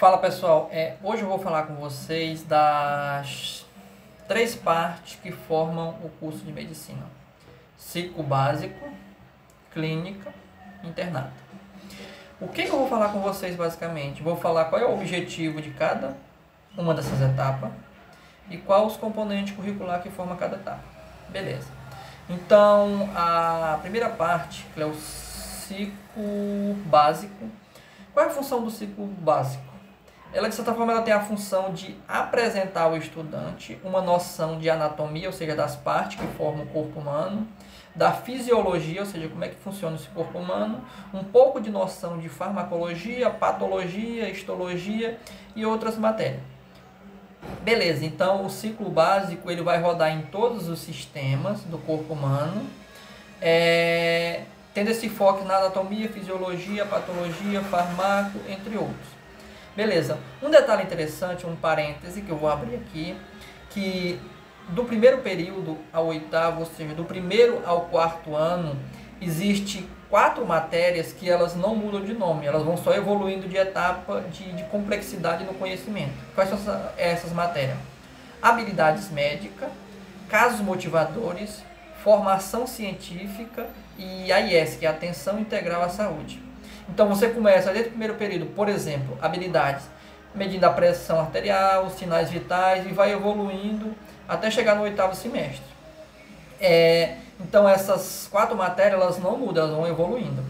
Fala pessoal, hoje eu vou falar com vocês das três partes que formam o curso de medicina: ciclo básico, clínica, internato. O que eu vou falar com vocês basicamente? Vou falar qual é o objetivo de cada uma dessas etapas e qual os componentes curriculares que formam cada etapa. Beleza. Então, a primeira parte, que é o ciclo básico. Qual é a função do ciclo básico? Ela, de certa forma, ela tem a função de apresentar ao estudante uma noção de anatomia, ou seja, das partes que formam o corpo humano, da fisiologia, ou seja, como é que funciona esse corpo humano, um pouco de noção de farmacologia, patologia, histologia e outras matérias. Beleza, então o ciclo básico ele vai rodar em todos os sistemas do corpo humano, tendo esse foco na anatomia, fisiologia, patologia, farmaco, entre outros. Beleza, um detalhe interessante, um parêntese que eu vou abrir aqui, que do primeiro período ao oitavo, ou seja, do primeiro ao quarto ano, existe 4 matérias que elas não mudam de nome, elas vão só evoluindo de etapa de complexidade no conhecimento. Quais são essas matérias? Habilidades médicas, casos motivadores, formação científica e AIS, que é Atenção Integral à Saúde. Então você começa desde o primeiro período, por exemplo, habilidades, medindo a pressão arterial, os sinais vitais, e vai evoluindo até chegar no oitavo semestre. Então essas 4 matérias elas não mudam, elas vão evoluindo.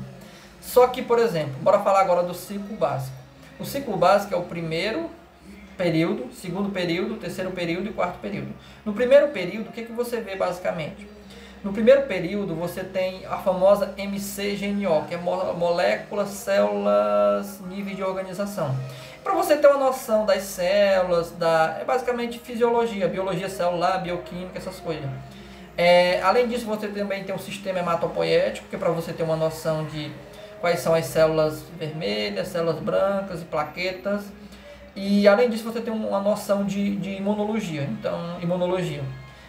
Só que, por exemplo, bora falar agora do ciclo básico. O ciclo básico é o primeiro período, segundo período, terceiro período e quarto período. No primeiro período, o que você vê basicamente? No primeiro período, você tem a famosa MCGNO, que é moléculas, células, nível de organização. Para você ter uma noção das células, é basicamente fisiologia, biologia celular, bioquímica, essas coisas. Além disso, você também tem um sistema hematopoético, que é para você ter uma noção de quais são as células vermelhas, células brancas e plaquetas. E além disso, você tem uma noção de imunologia.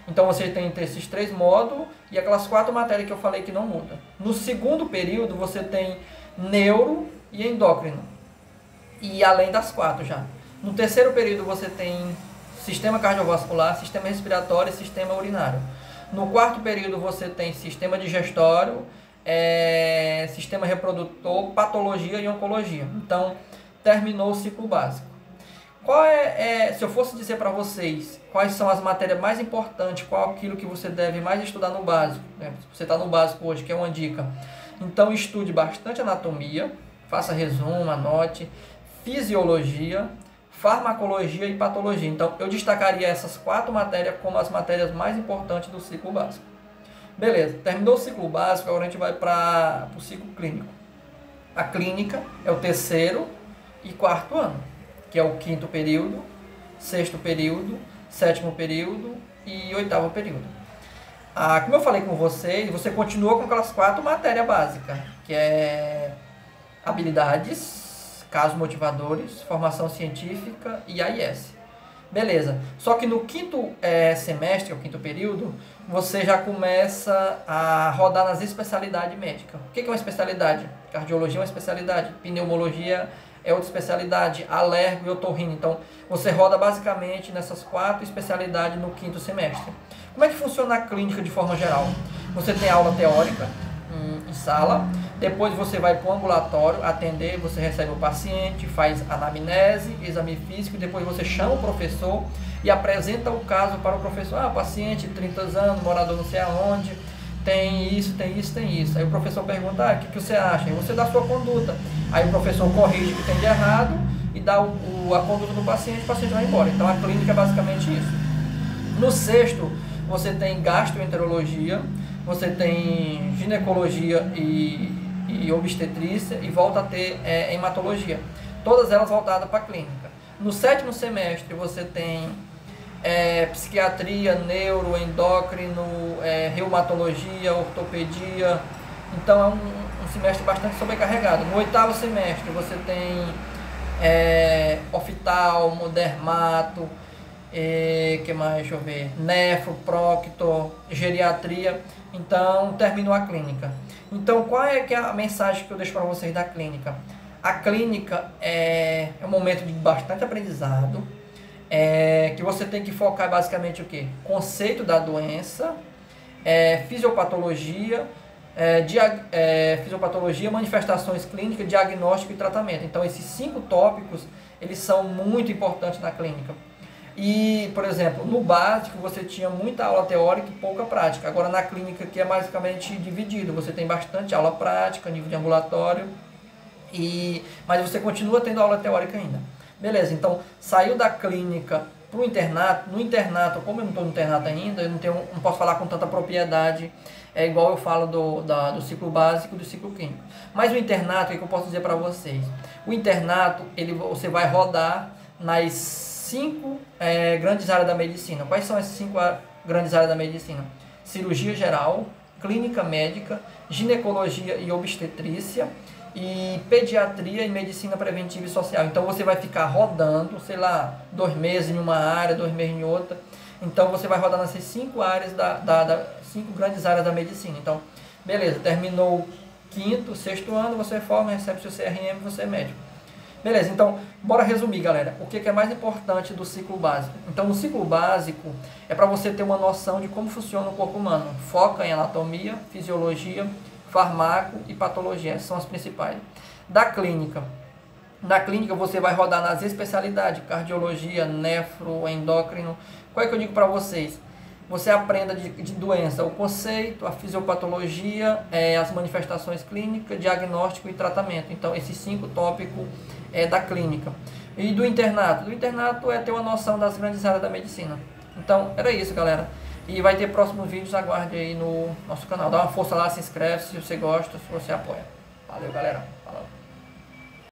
Então você tem esses 3 módulos e aquelas 4 matérias que eu falei que não mudam. No segundo período você tem neuro e endócrino. E além das 4 já. No terceiro período você tem sistema cardiovascular, sistema respiratório e sistema urinário. No quarto período você tem sistema digestório, sistema reprodutor, patologia e oncologia. Então terminou o ciclo básico. Se eu fosse dizer para vocês quais são as matérias mais importantes, qual aquilo que você deve mais estudar no básico, né? Se você está no básico hoje, que é uma dica, então estude bastante anatomia, faça resumo, anote, fisiologia, farmacologia e patologia. Então eu destacaria essas 4 matérias como as matérias mais importantes do ciclo básico. Beleza, terminou o ciclo básico, agora a gente vai para o ciclo clínico. A clínica é o terceiro e quarto ano, que é o quinto período, sexto período, sétimo período e oitavo período. Como eu falei com vocês, você continua com aquelas 4 matérias básicas, que é habilidades, casos motivadores, formação científica e AIS. Beleza. Só que no quinto semestre, o quinto período, você já começa a rodar nas especialidades médicas. O que é uma especialidade? Cardiologia é uma especialidade, pneumologia é outra especialidade, alergo e otorrino. Então, você roda basicamente nessas 4 especialidades no quinto semestre. Como é que funciona a clínica de forma geral? Você tem aula teórica em sala, depois você vai para o ambulatório atender, você recebe o paciente, faz anamnese, exame físico, depois você chama o professor e apresenta o caso para o professor. Paciente, 30 anos, morador não sei aonde, tem isso, tem isso, tem isso. Aí o professor pergunta, o que você acha? E você dá a sua conduta. Aí o professor corrige o que tem de errado e dá a conduta do paciente, o paciente vai embora. Então a clínica é basicamente isso. No sexto, você tem gastroenterologia, você tem ginecologia e obstetrícia e volta a ter hematologia. Todas elas voltadas para a clínica. No sétimo semestre, você tem psiquiatria, neuro, endócrino, reumatologia, ortopedia. Então é um semestre bastante sobrecarregado. No oitavo semestre você tem oftalmo, dermato, que mais, deixa eu ver, nefro, procto, geriatria. Então terminou a clínica. Então qual é a mensagem que eu deixo para vocês da clínica? A clínica é um momento de bastante aprendizado, que você tem que focar basicamente o quê? Conceito da doença, fisiopatologia, manifestações clínicas, diagnóstico e tratamento. Então, esses 5 tópicos, eles são muito importantes na clínica. E, por exemplo, no básico você tinha muita aula teórica e pouca prática. Agora, na clínica, que é basicamente dividido, você tem bastante aula prática, nível de ambulatório, mas você continua tendo aula teórica ainda. Beleza, então, saiu da clínica para o internato. No internato, como eu não estou no internato ainda, eu não posso falar com tanta propriedade, igual eu falo do ciclo básico e do ciclo clínico. Mas o internato, o que eu posso dizer para vocês? O internato, você vai rodar nas 5 grandes áreas da medicina. Quais são as 5 grandes áreas da medicina? Cirurgia geral, clínica médica, ginecologia e obstetrícia, e pediatria e medicina preventiva e social. Então você vai ficar rodando, sei lá, 2 meses em uma área, 2 meses em outra. Então você vai rodar nessas 5 áreas 5 grandes áreas da medicina. Então, beleza, terminou o 5º, 6º ano, você forma, recebe seu CRM, você é médico. Beleza, então, bora resumir, galera. O que é mais importante do ciclo básico? Então, no ciclo básico, é para você ter uma noção de como funciona o corpo humano. Foca em anatomia, fisiologia, farmaco e patologia, essas são as principais. Da clínica. Na clínica você vai rodar nas especialidades, cardiologia, nefro, endócrino. Qual é que eu digo para vocês? Você aprenda de doença, o conceito, a fisiopatologia, as manifestações clínicas, diagnóstico e tratamento. Então, esses 5 tópicos da clínica. E do internato? Do internato é ter uma noção das grandes áreas da medicina. Então, era isso, galera. E vai ter próximos vídeos, aguarde aí no nosso canal. Dá uma força lá, se inscreve se você gosta, se você apoia. Valeu, galera.